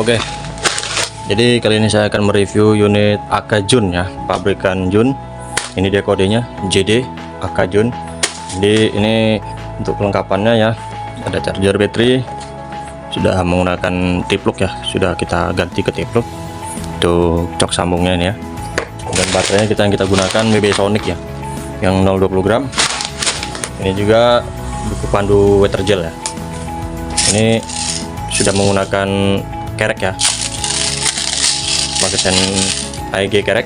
Oke, jadi kali ini saya akan mereview unit Akajun ya, pabrikan Jun. Ini dia kodenya JD Akajun. Jadi ini untuk kelengkapannya ya, ada charger baterai, sudah menggunakan tipluk ya, sudah kita ganti ke tipluk untuk cok sambungnya ini ya. Dan baterainya kita gunakan BB Sonic ya, yang 0,20 gram. Ini juga buku pandu water gel ya. Ini sudah menggunakan kerek ya, magazine AEG kerek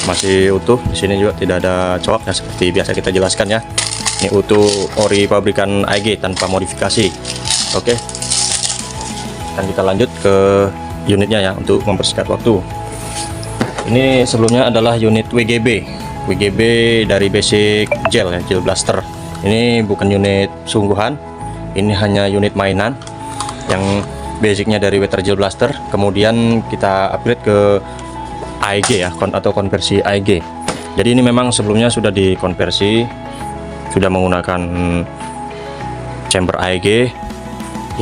masih utuh. Di sini juga tidak ada coak ya, seperti biasa kita jelaskan ya. Ini utuh ori pabrikan AEG tanpa modifikasi. Oke, dan kita lanjut ke unitnya ya untuk mempersingkat waktu. Ini sebelumnya adalah unit WGB dari basic gel ya, gel blaster. Ini bukan unit sungguhan, ini hanya unit mainan yang basicnya dari water gel blaster, kemudian kita upgrade ke AEG ya, atau konversi AEG. Jadi ini memang sebelumnya sudah dikonversi, sudah menggunakan chamber AEG.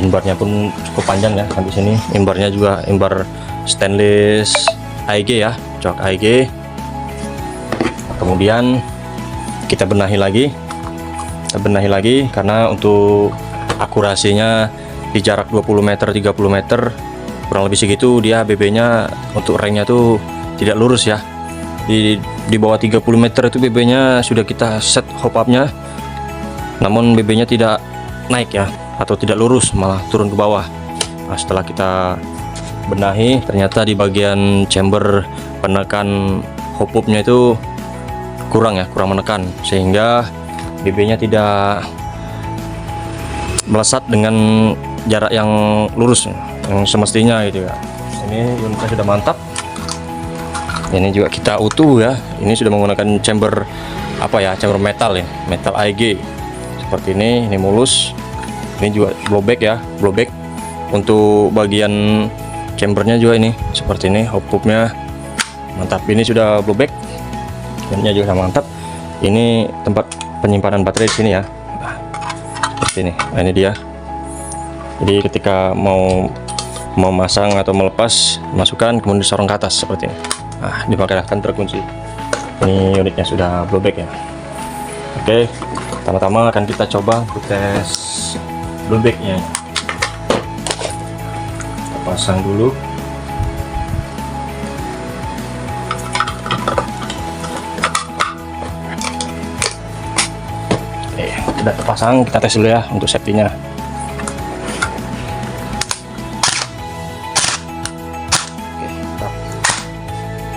Inbarnya pun cukup panjang ya, sampai sini. Imbarnya juga imbar stainless AEG ya, cok AEG. Kemudian kita benahi lagi karena untuk akurasinya di jarak 20 meter 30 meter kurang lebih segitu, dia BB nya untuk ringnya tuh tidak lurus ya. Di bawah 30 meter itu BB nya sudah kita set hop up nya, namun BB nya tidak naik ya, atau tidak lurus, malah turun ke bawah. Nah, setelah kita benahi, ternyata di bagian chamber penekan hop up nya itu kurang menekan, sehingga BB nya tidak melesat dengan jarak yang lurus yang semestinya gitu ya. Ini unitnya sudah mantap, ini juga kita utuh ya. Ini sudah menggunakan chamber chamber metal ya, metal AEG seperti ini mulus. Ini juga blowback ya, blowback untuk bagian chambernya juga ini seperti ini, hop nya mantap. Ini sudah blowback, unitnya juga mantap. Ini tempat penyimpanan baterai di sini ya, seperti ini. Nah, ini dia. Jadi ketika mau masang atau melepas, masukkan kemudian disorong ke atas seperti ini. Nah, diperkirakan terkunci. Ini unitnya sudah blowback ya. Oke, pertama-tama akan kita coba untuk tes blowbacknya. Kita pasang dulu. Oke, sudah terpasang, kita tes dulu ya untuk safety-nya.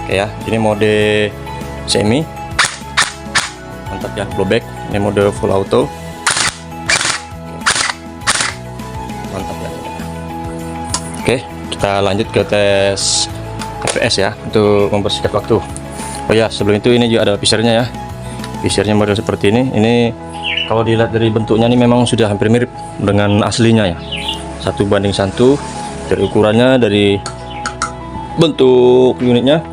Oke ya, ini mode semi, mantap ya, blowback. Ini mode full auto, mantap ya. Oke, kita lanjut ke tes FPS ya, untuk mempersingkat waktu. Oh ya, sebelum itu ini juga ada visirnya ya. Visirnya model seperti ini. Ini kalau dilihat dari bentuknya ini memang sudah hampir mirip dengan aslinya ya, 1:1 dari ukurannya, dari bentuk unitnya.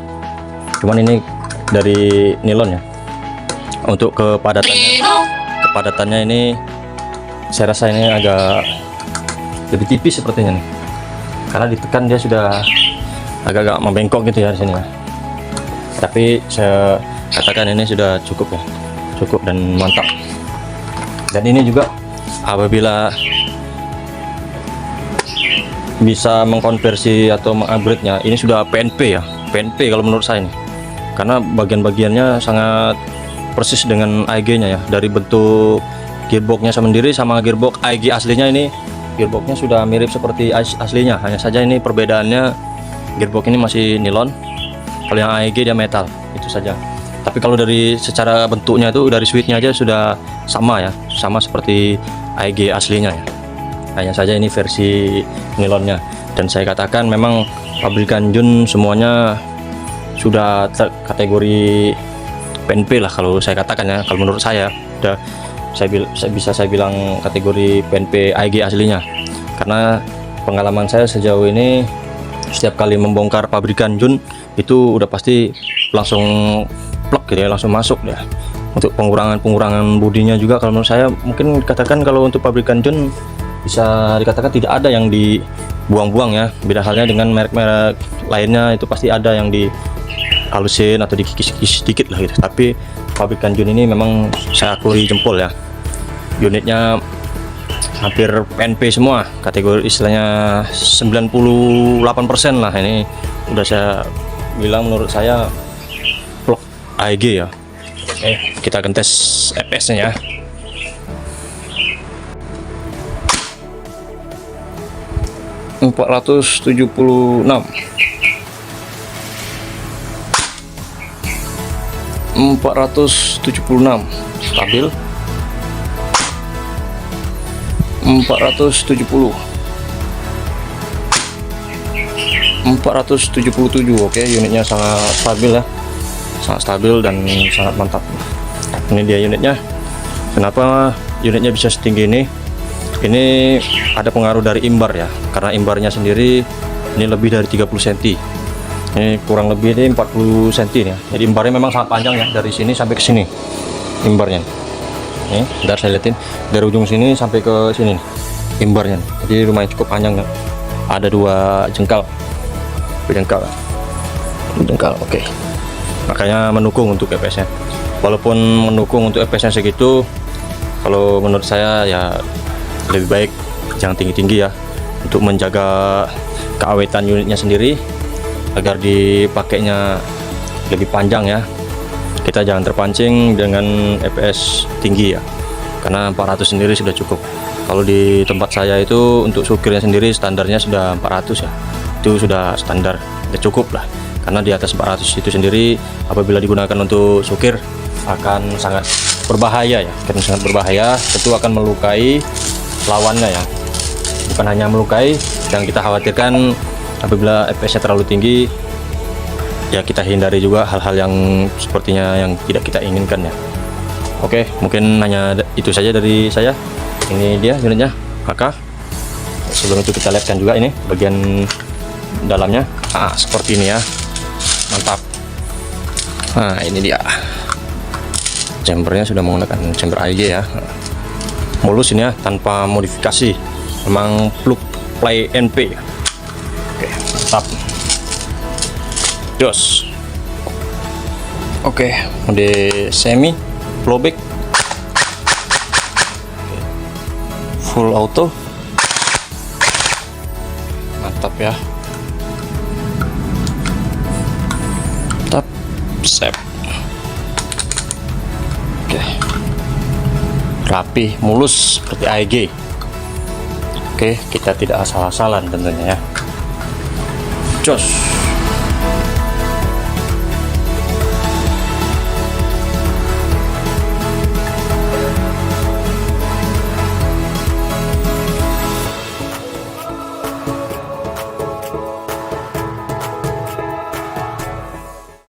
Cuman ini dari nilon ya. Untuk kepadatannya ini saya rasa ini agak lebih tipis sepertinya nih, karena ditekan dia sudah agak-agak membengkok gitu ya di sini ya. Tapi saya katakan ini sudah cukup ya, cukup dan mantap. Dan ini juga apabila bisa mengkonversi atau mengupgrade-nya, ini sudah PNP ya, PNP kalau menurut saya nih, karena bagian-bagiannya sangat persis dengan AEG-nya ya. Dari bentuk gearboxnya sendiri sama gearbox AEG aslinya, ini gearboxnya sudah mirip seperti aslinya, hanya saja ini perbedaannya gearbox ini masih nilon, kalau yang AEG dia metal, itu saja. Tapi kalau dari secara bentuknya itu, dari switch-nya aja sudah sama ya, sama seperti AEG aslinya ya, hanya saja ini versi nilonnya. Dan saya katakan memang pabrikan Jun semuanya sudah kategori PNP lah kalau saya katakan ya. Kalau menurut saya udah, saya bilang kategori PNP AEG aslinya, karena pengalaman saya sejauh ini setiap kali membongkar pabrikan Jun itu udah pasti langsung plug gitu ya, langsung masuk ya. Untuk pengurangan bodinya juga kalau menurut saya, mungkin katakan kalau untuk pabrikan Jun bisa dikatakan tidak ada yang dibuang-buang ya. Beda halnya dengan merek-merek lainnya, itu pasti ada yang dihalusin atau dikikis-kikis sedikit lah gitu. Tapi pabrikan Jun ini memang saya akui jempol ya, unitnya hampir PNP semua, kategori istilahnya 98% lah. Ini udah saya bilang menurut saya vlog AEG ya. Oke, kita akan tes FPS nya ya. Empat ratus tujuh puluh enam, 476 stabil, 470, 477. Oke, unitnya sangat stabil ya, sangat stabil dan sangat mantap. Ini dia unitnya. Kenapa unitnya bisa setinggi ini? Ini ada pengaruh dari imbar ya, karena imbarnya sendiri ini lebih dari 30 cm. Ini kurang lebih ini 40 cm ya. Jadi imbarnya memang sangat panjang ya, dari sini sampai ke sini imbarnya. Nih, bentar saya liatin, dari ujung sini sampai ke sini nih, imbarnya. Jadi lumayan cukup panjang ya. Ada 2 jengkal. Jengkal, oke. Makanya mendukung untuk FPS-nya. Walaupun mendukung untuk FPS-nya segitu, kalau menurut saya ya lebih baik jangan tinggi-tinggi ya, untuk menjaga keawetan unitnya sendiri agar dipakainya lebih panjang ya. Kita jangan terpancing dengan FPS tinggi ya, karena 400 sendiri sudah cukup. Kalau di tempat saya itu untuk sukirnya sendiri standarnya sudah 400 ya, itu sudah standar, sudah cukup lah. Karena di atas 400 itu sendiri apabila digunakan untuk sukir akan sangat berbahaya ya, tentu akan melukai lawannya ya. Bukan hanya melukai, yang kita khawatirkan apabila FPS-nya terlalu tinggi ya, kita hindari juga hal-hal yang sepertinya yang tidak kita inginkan ya. Oke, mungkin hanya itu saja dari saya. Ini dia unitnya, maka sebelum itu kita lihatkan juga ini bagian dalamnya. Seperti ini ya, mantap. Nah, ini dia chambernya, sudah menggunakan chamber AEG ya, mulus ini ya, tanpa modifikasi, memang plug play NP. Oke, mantap, jos. Oke, mode semi, flowback, full auto, mantap ya, mantap, save. Oke, rapi, mulus seperti AEG. Oke, kita tidak asal-asalan tentunya ya, jos.